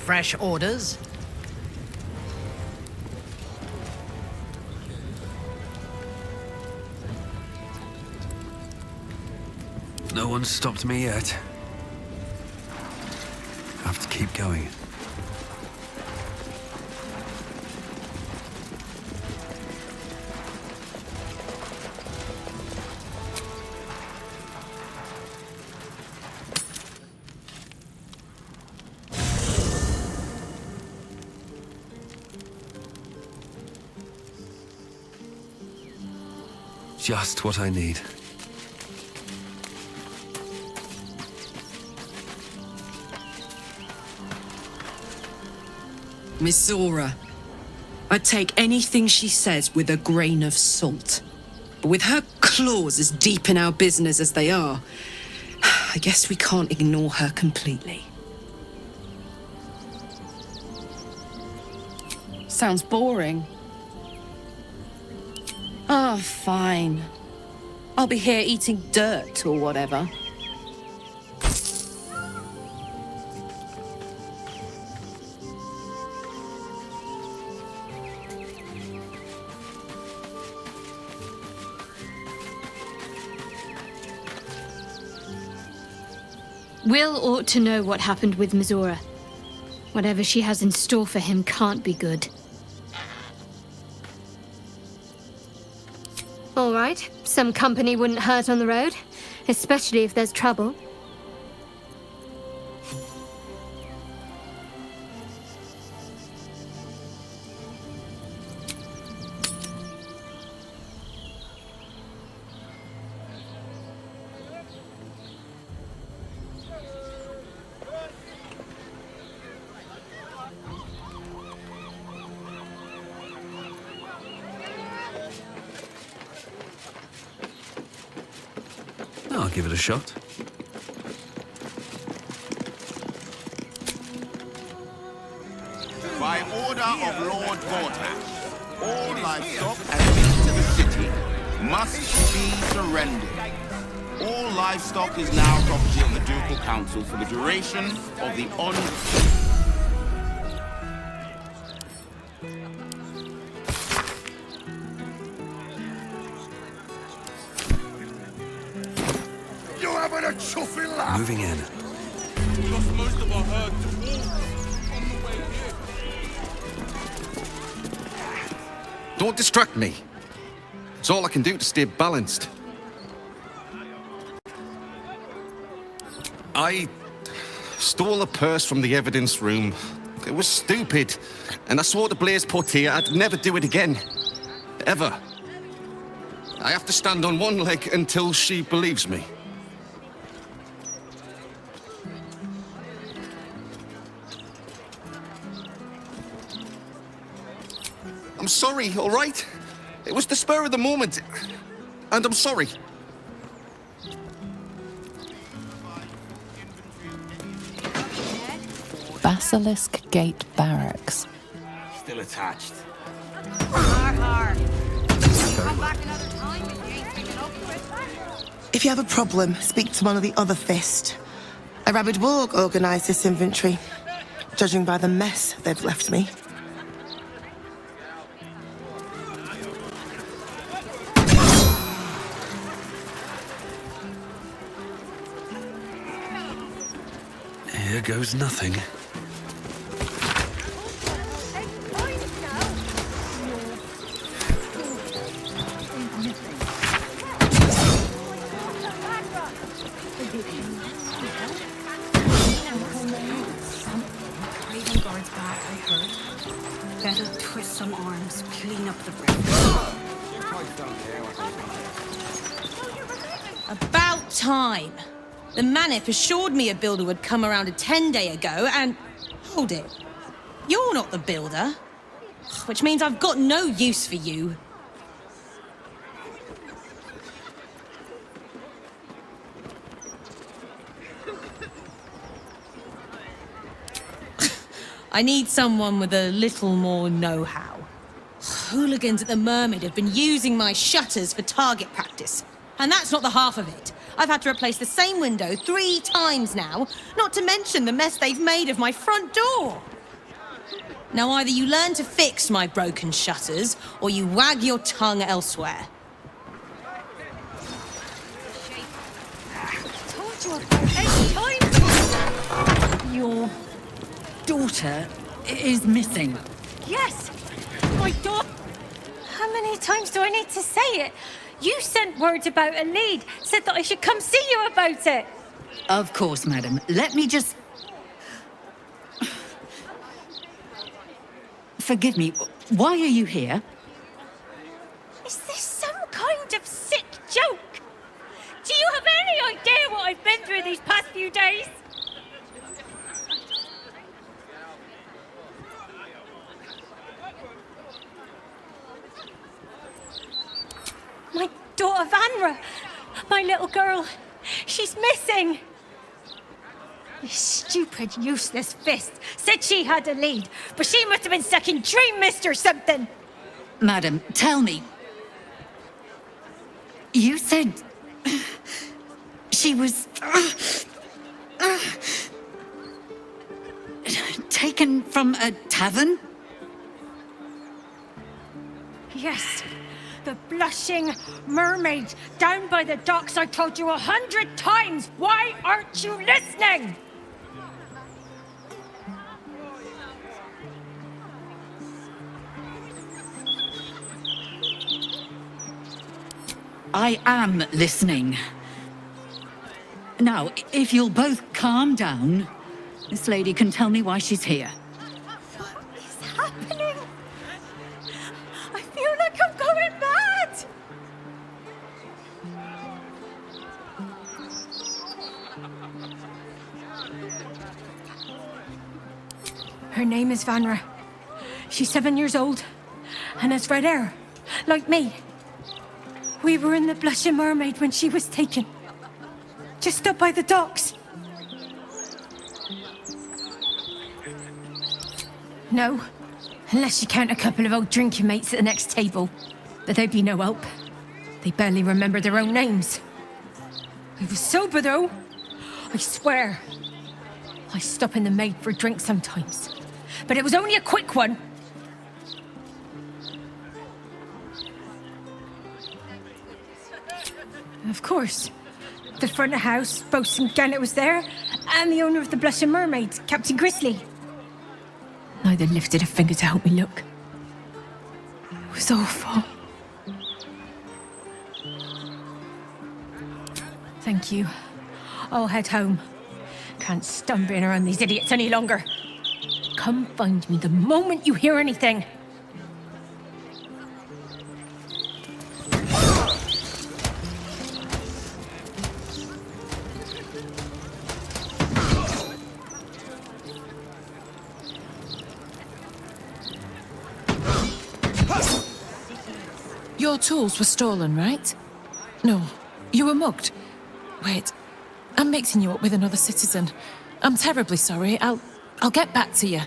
fresh orders? No one's stopped me yet. Have to keep going. Just what I need. Minthara. I'd take anything she says with a grain of salt. But with her claws as deep in our business as they are, I guess we can't ignore her completely. Sounds boring. Oh, fine. I'll be here eating dirt or whatever. Will ought to know what happened with Minthara. Whatever she has in store for him can't be good. All right, some company wouldn't hurt on the road, especially if there's trouble. I'll give it a shot. By order of Lord Baldur, all livestock admitted to the city must be surrendered. All livestock is now property of the Ducal Council for the duration of the Moving in. We lost most of our herd to wolves on the way here. Don't distract me. It's all I can do to stay balanced. I stole a purse from the evidence room. It was stupid, and I swore to Blaze Portier I'd never do it again. Ever. I have to stand on one leg until she believes me. I'm sorry, all right? It was the spur of the moment, and I'm sorry. Basilisk Gate Barracks. Still attached. If you have a problem, speak to one of the other Fist. A rabid warg organised this inventory, judging by the mess they've left me. Here goes nothing. Raven guards back, I heard. Better twist some arms, clean up the wreck. About time. The Manip assured me a builder would come around a 10-day ago, and... Hold it. You're not the builder. Which means I've got no use for you. I need someone with a little more know-how. Hooligans at the Mermaid have been using my shutters for target practice. And that's not the half of it. I've had to replace the same window 3 times now, not to mention the mess they've made of my front door. Now either you learn to fix my broken shutters, or you wag your tongue elsewhere. Told you about 8 times. Your daughter is missing. Yes, my daughter. How many times do I need to say it? You sent word about a lead, said that I should come see you about it. Of course, madam. Let me just... Forgive me, why are you here? Is this some kind of sick joke? Do you have any idea what I've been through these past few days? My daughter Vanra, my little girl, she's missing. This stupid, useless fist said she had a lead, but she must have been sucking Dream Mist or something. Madam, tell me. You said... she was... taken from a tavern? Yes, the blushing mermaid down by the docks. I told you 100 times. Why aren't you listening? I am listening. Now, if you'll both calm down, this lady can tell me why she's here. What is happening? I feel like I'm going mad. Her name is Vanra. She's 7 years old and has red hair, like me. We were in the Blushing Mermaid when she was taken. Just up by the docks. No, unless you count a couple of old drinking mates at the next table. But they'd be no help. They barely remember their own names. I was sober, though. I swear. I stop in the maid for a drink sometimes. But it was only a quick one. Of course. The front of house, Bosun Gannet was there, and the owner of the Blushing Mermaid, Captain Grizzly. Neither lifted a finger to help me look. It was awful. Thank you. I'll head home. Can't stand being around these idiots any longer. Come find me the moment you hear anything. Your tools were stolen, right? No, you were mugged. Wait, I'm mixing you up with another citizen. I'm terribly sorry. I'll get back to you.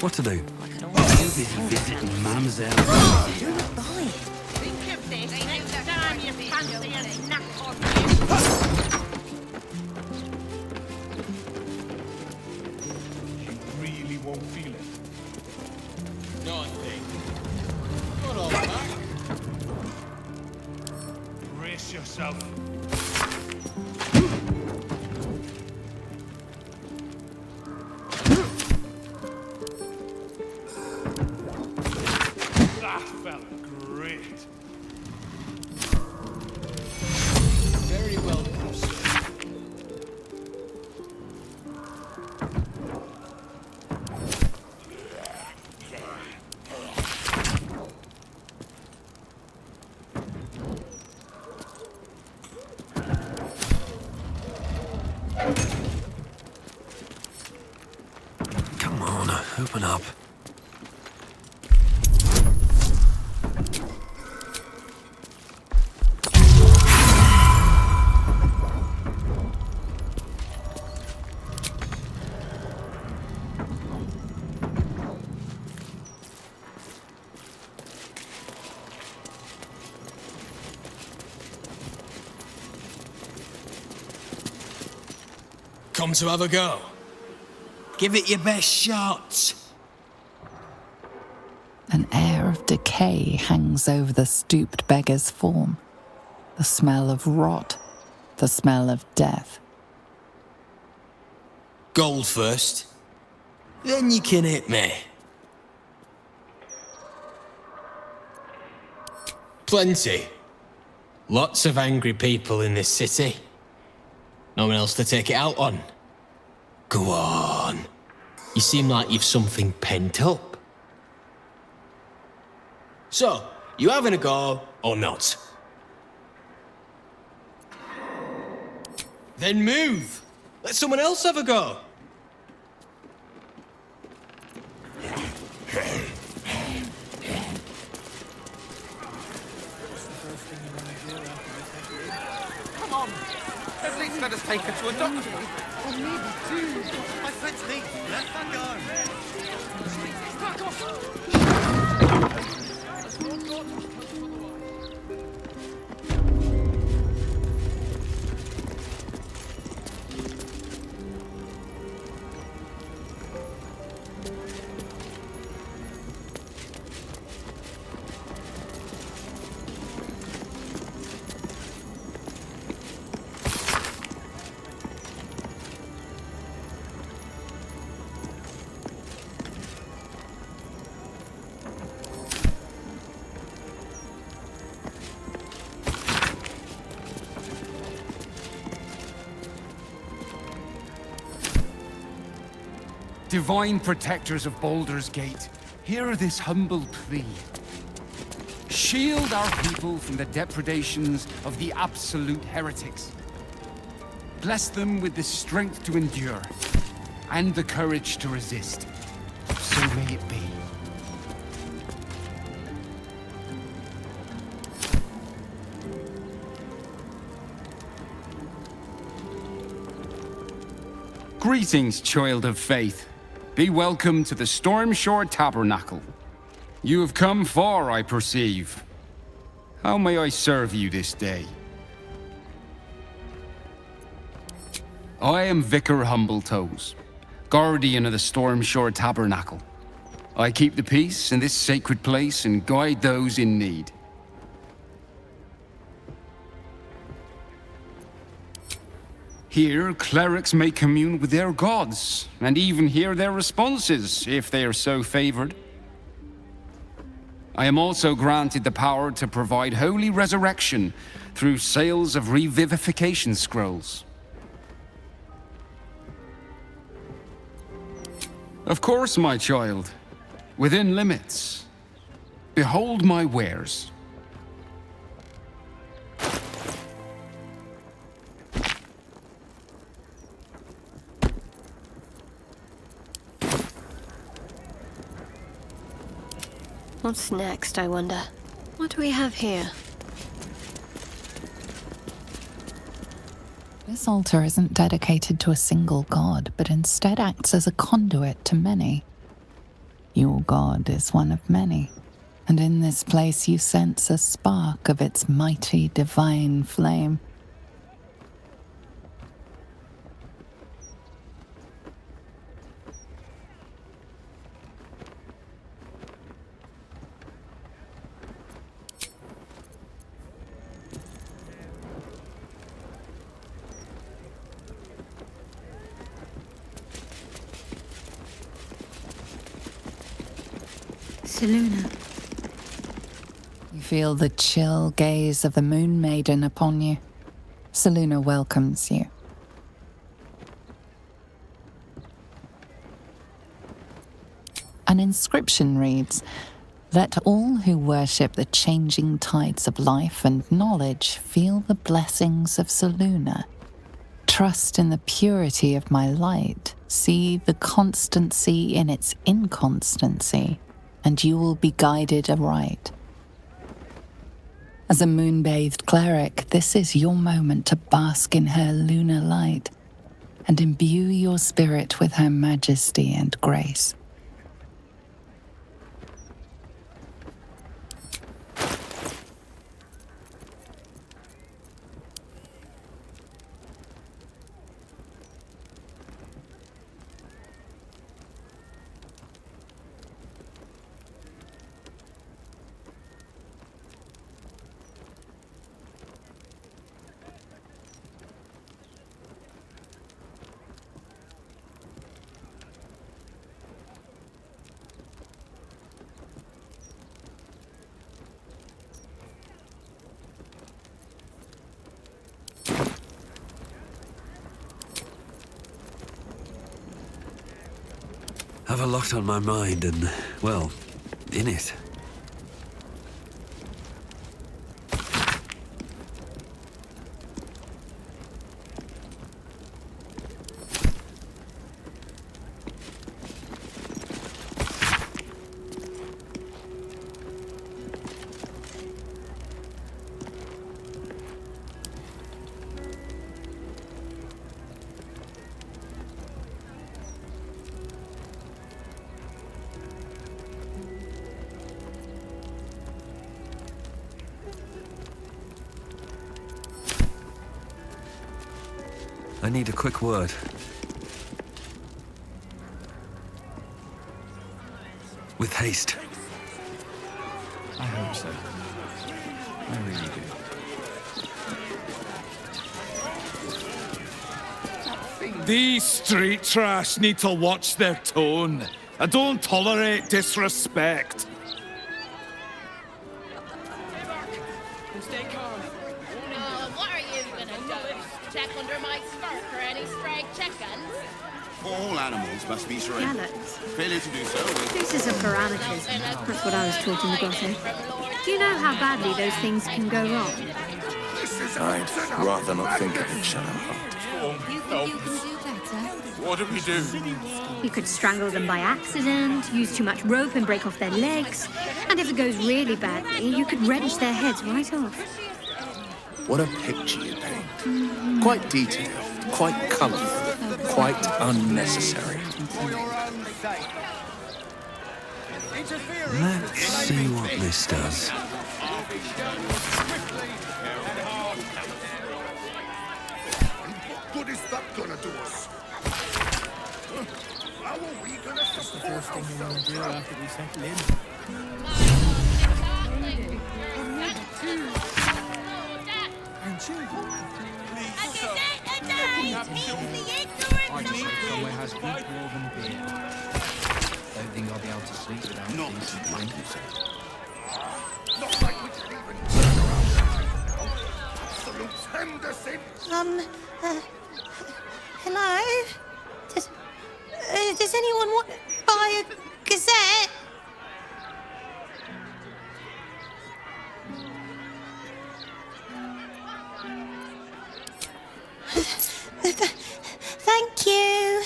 What to do? Too busy visiting Mamselle. Think of this next time you fancy a snack on You really won't feel it. Nothing. Not all that. Brace yourself. That felt great. Very well done, sir. Come to have a go. Give it your best shot. An air of decay hangs over the stooped beggar's form. The smell of rot, the smell of death. Gold first. Then you can hit me. Plenty. Lots of angry people in this city. No one else to take it out on. Go on. You seem like you've something pent up. So, you having a go or not? Then move. Let someone else have a go. Come on. At least let us take her to a doctor. Or maybe two. My friend's knee. Let her go. Fuck off. Divine protectors of Baldur's Gate, hear this humble plea. Shield our people from the depredations of the absolute heretics. Bless them with the strength to endure, and the courage to resist. So may it be. Greetings, child of faith. Be welcome to the Stormshore Tabernacle. You have come far, I perceive. How may I serve you this day? I am Vicar Humbletoes, guardian of the Stormshore Tabernacle. I keep the peace in this sacred place and guide those in need. Here, clerics may commune with their gods, and even hear their responses, if they are so favored. I am also granted the power to provide holy resurrection through sales of revivification scrolls. Of course, my child, within limits. Behold my wares. What's next, I wonder? What do we have here? This altar isn't dedicated to a single god, but instead acts as a conduit to many. Your god is one of many, and in this place you sense a spark of its mighty divine flame. Seluna. You feel the chill gaze of the Moon Maiden upon you. Seluna welcomes you. An inscription reads, "Let all who worship the changing tides of life and knowledge feel the blessings of Seluna. Trust in the purity of my light. See the constancy in its inconstancy, and you will be guided aright." As a moon-bathed cleric, this is your moment to bask in her lunar light and imbue your spirit with her majesty and grace. Have a lot on my mind and, well, in it. I need a quick word. With haste. I hope so. I really do. These street trash need to watch their tone. I don't tolerate disrespect. Stay calm. What are you gonna do? Check under my skirt for any stray chickens? All animals must be surrendered. Failure to do so is... This is a parameters. That's what I was taught in the grotto. Do you know how badly those things can go wrong? I'd rather not think of it, shall I? You think you can do better? What do we do? You could strangle them by accident, use too much rope and break off their legs. And if it goes really badly, you could wrench their heads right off. What a picture you paint. Quite detailed, quite colourful, quite unnecessary. Let's see what this does. What is that gonna do us? How are we gonna support the first thing we want to do after we settle in? Aren't you? I just hope somewhere has good dwarven beer. Don't think I'll be able to sleep without decent blankets. Not like we can even turn around that now. Absolute Henderson. Hello? Does anyone want to buy a gazette? Thank you.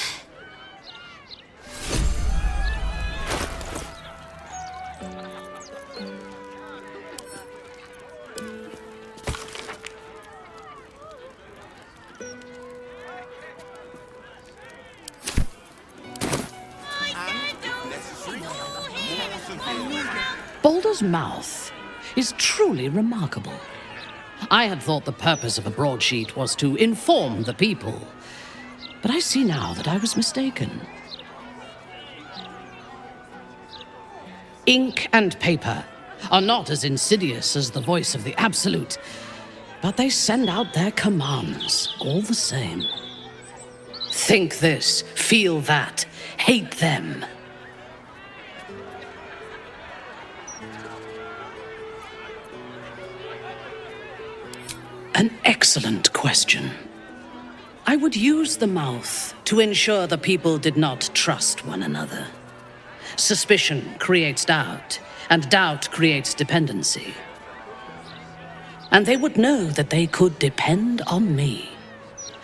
Baldur's mouth is truly remarkable. I had thought the purpose of a broadsheet was to inform the people, but I see now that I was mistaken. Ink and paper are not as insidious as the voice of the Absolute, but they send out their commands all the same. Think this, feel that, hate them. An excellent question. I would use the mouth to ensure the people did not trust one another. Suspicion creates doubt, and doubt creates dependency. And they would know that they could depend on me.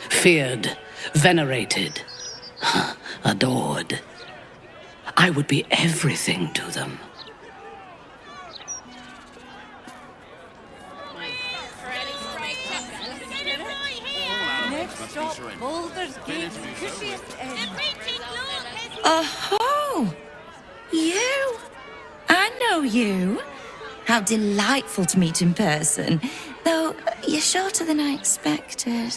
Feared, venerated, adored. I would be everything to them. Next stop, Baldur's Gate, cushiest end. Oh, you? I know you. How delightful to meet in person. Though you're shorter than I expected.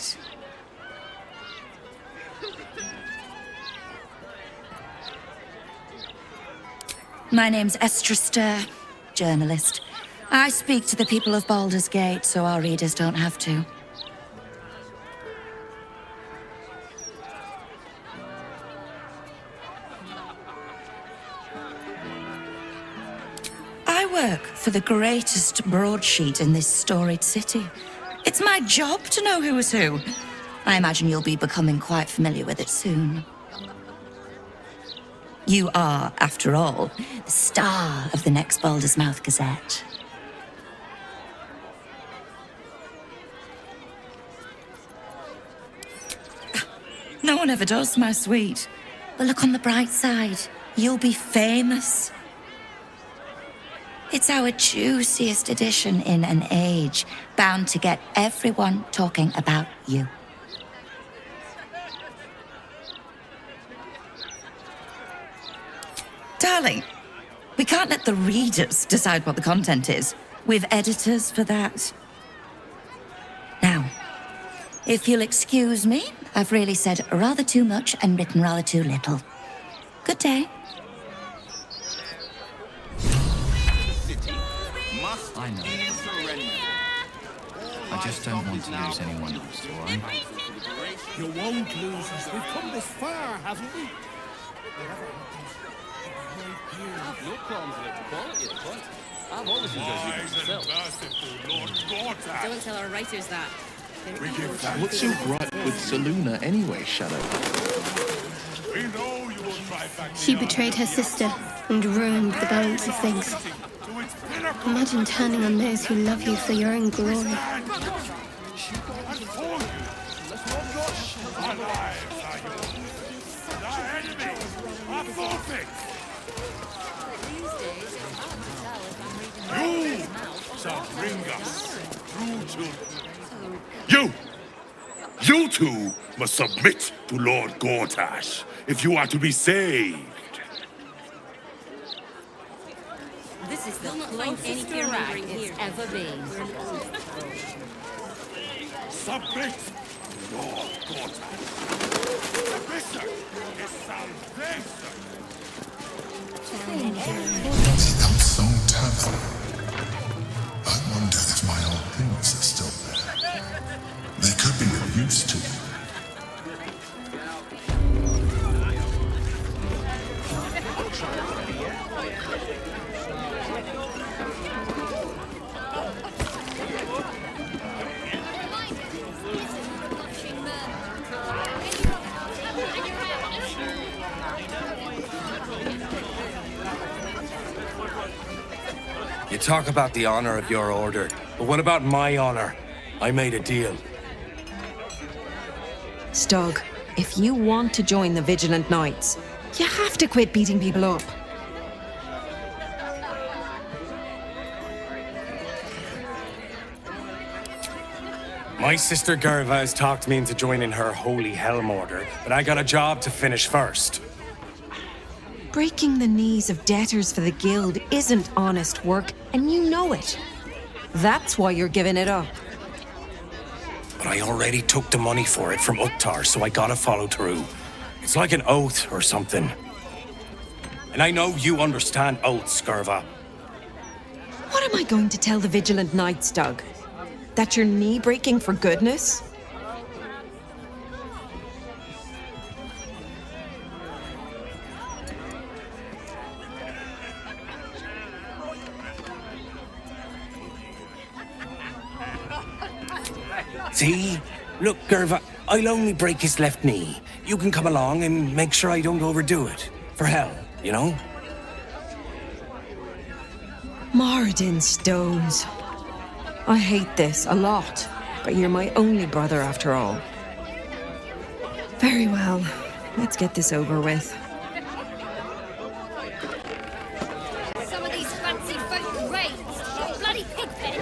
My name's Estra Stir, journalist. I speak to the people of Baldur's Gate so our readers don't have to. I work for the greatest broadsheet in this storied city. It's my job to know who is who. I imagine you'll be becoming quite familiar with it soon. You are, after all, the star of the next Baldur's Mouth Gazette. No one ever does, my sweet. But look on the bright side. You'll be famous. It's our juiciest edition in an age bound to get everyone talking about you. Darling, we can't let the readers decide what the content is. We've editors for that. Now, if you'll excuse me, I've really said rather too much and written rather too little. Good day. I know. I just don't want to lose anyone else, all right? You won't lose us. We've come this far, haven't we? I've no qualms with the quality of the point. I've always enjoyed it myself. Don't tell our writers that. What's so bright with Selûne anyway, Shadow? She betrayed her sister and ruined the balance of things. Imagine turning on those who love you for your own glory. You shall bring us true children. You two must submit to Lord Gortash if you are to be saved. This is the closest to right it's ever been. Submit to Lord Gortash. Submission is salvation. The Upstone Tavern. I wonder if my old things are still there. They could be of use to you. You talk about the honor of your order, but what about my honor? I made a deal. Stug, if you want to join the Vigilant Knights, you have to quit beating people up. My sister Gerva has talked me into joining her Holy Helm Order, but I got a job to finish first. Breaking the knees of debtors for the guild isn't honest work, and you know it. That's why you're giving it up. But I already took the money for it from Uktar, so I gotta follow through. It's like an oath or something. And I know you understand oaths, Gerva. What am I going to tell the Vigilant Knights, Doug? That you're knee-breaking for goodness? See? Look, Gerva, I'll only break his left knee. You can come along and make sure I don't overdo it. For hell, you know? Moradin stones. I hate this a lot, but you're my only brother after all. Very well. Let's get this over with. Some of these fancy folk raids. Bloody pigpen.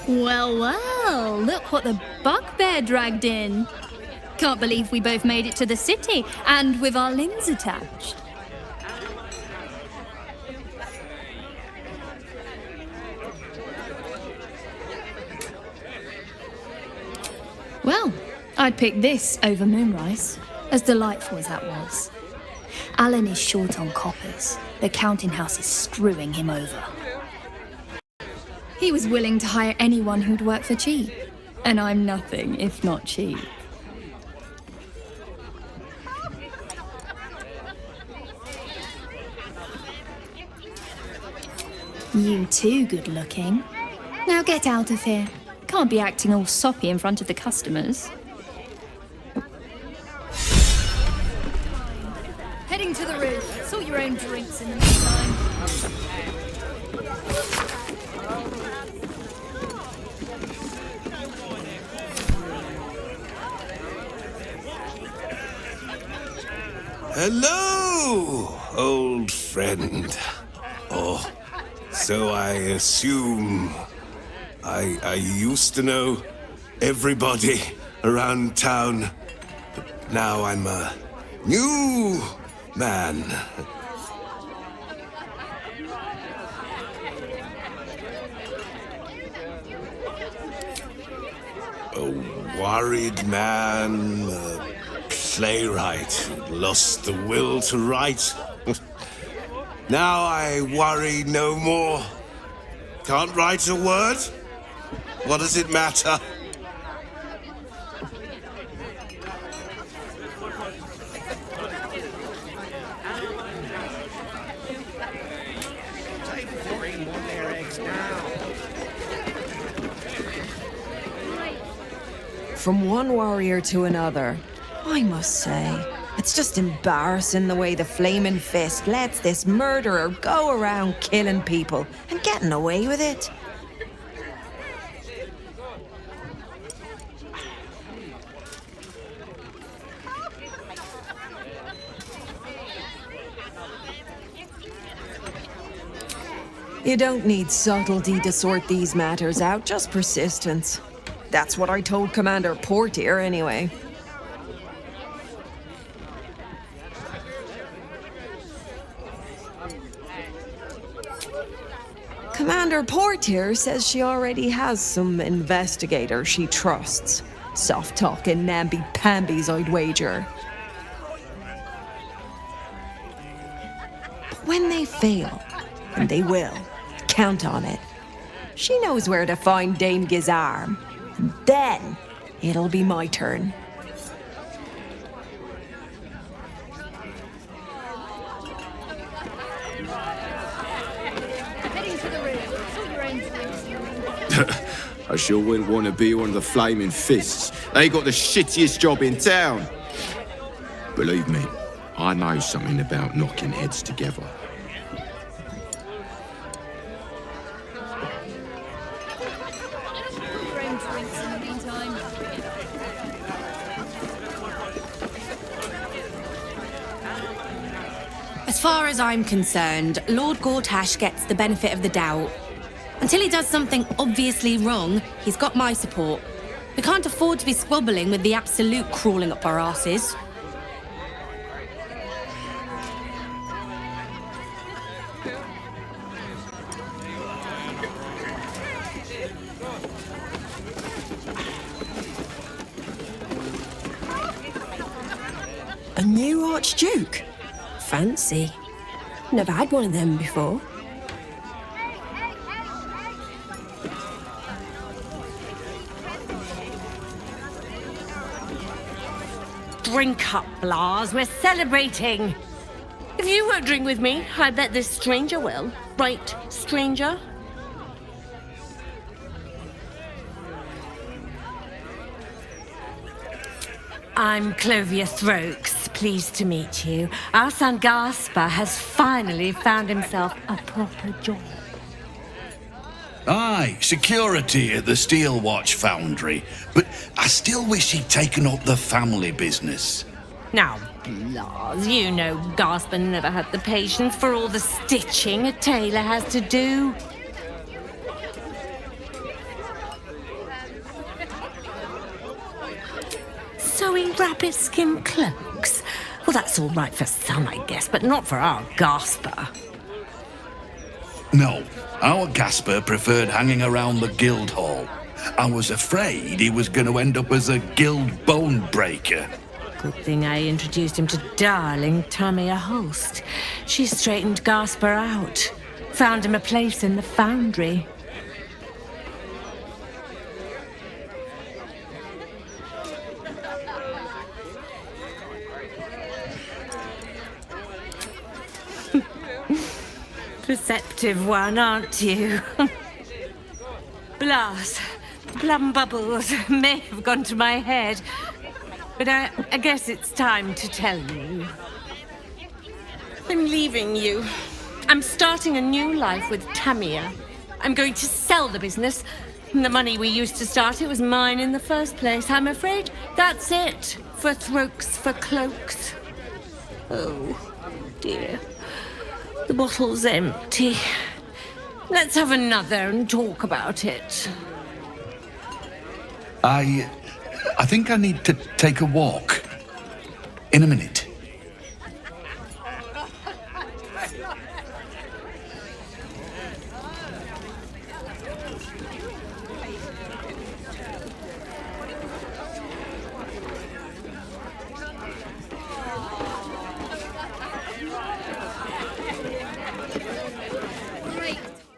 Well, well, look what the bugbear dragged in. Can't believe we both made it to the city, and with our limbs attached. Well, I'd pick this over Moonrise, as delightful as that was. Alan is short on coppers. The counting house is screwing him over. He was willing to hire anyone who'd work for cheap, and I'm nothing if not cheap. You too good looking. Now get out of here. Can't be acting all soppy in front of the customers. Heading to the roof. Sort your own drinks in the meantime. Hello, old friend. Oh, so I assume. I used to know everybody around town, but now I'm a new man. A worried man, a playwright who lost the will to write. Now I worry no more. Can't write a word? What does it matter? From one warrior to another, I must say, it's just embarrassing the way the Flaming Fist lets this murderer go around killing people and getting away with it. You don't need subtlety to sort these matters out, just persistence. That's what I told Commander Portier, anyway. Commander Portier says she already has some investigators she trusts. Soft-talking namby-pambies, I'd wager. But when they fail, and they will, count on it, she knows where to find Dame Gizarm. And then it'll be my turn. I sure wouldn't want to be one of the Flaming Fists. They got the shittiest job in town. Believe me, I know something about knocking heads together. As far as I'm concerned, Lord Gortash gets the benefit of the doubt. Until he does something obviously wrong, he's got my support. We can't afford to be squabbling with the Absolute crawling up our asses. A new Archduke? Fancy. Never had one of them before. Drink up, Blas. We're celebrating. If you won't drink with me, I bet this stranger will. Right, stranger? I'm Clovia Throaks. Pleased to meet you. Our son Gaspar has finally found himself a proper job. Aye, security at the Steel Watch Foundry. But I still wish he'd taken up the family business. Now, Blas, you know Gaspar never had the patience for all the stitching a tailor has to do. Sewing rabbit-skin cloaks? Well, that's all right for some, I guess, but not for our Gaspar. No, our Gaspar preferred hanging around the guild hall. I was afraid he was going to end up as a guild bone breaker. Good thing I introduced him to darling Tamia Holst. She straightened Gaspar out, found him a place in the foundry. Perceptive one, aren't you? Blas, plum bubbles may have gone to my head, but I guess it's time to tell you. I'm leaving you. I'm starting a new life with Tamia. I'm going to sell the business. The money we used to start it was mine in the first place. I'm afraid that's it. For throats, for cloaks. Oh, dear. The bottle's empty. Let's have another and talk about it. I think I need to take a walk. In a minute.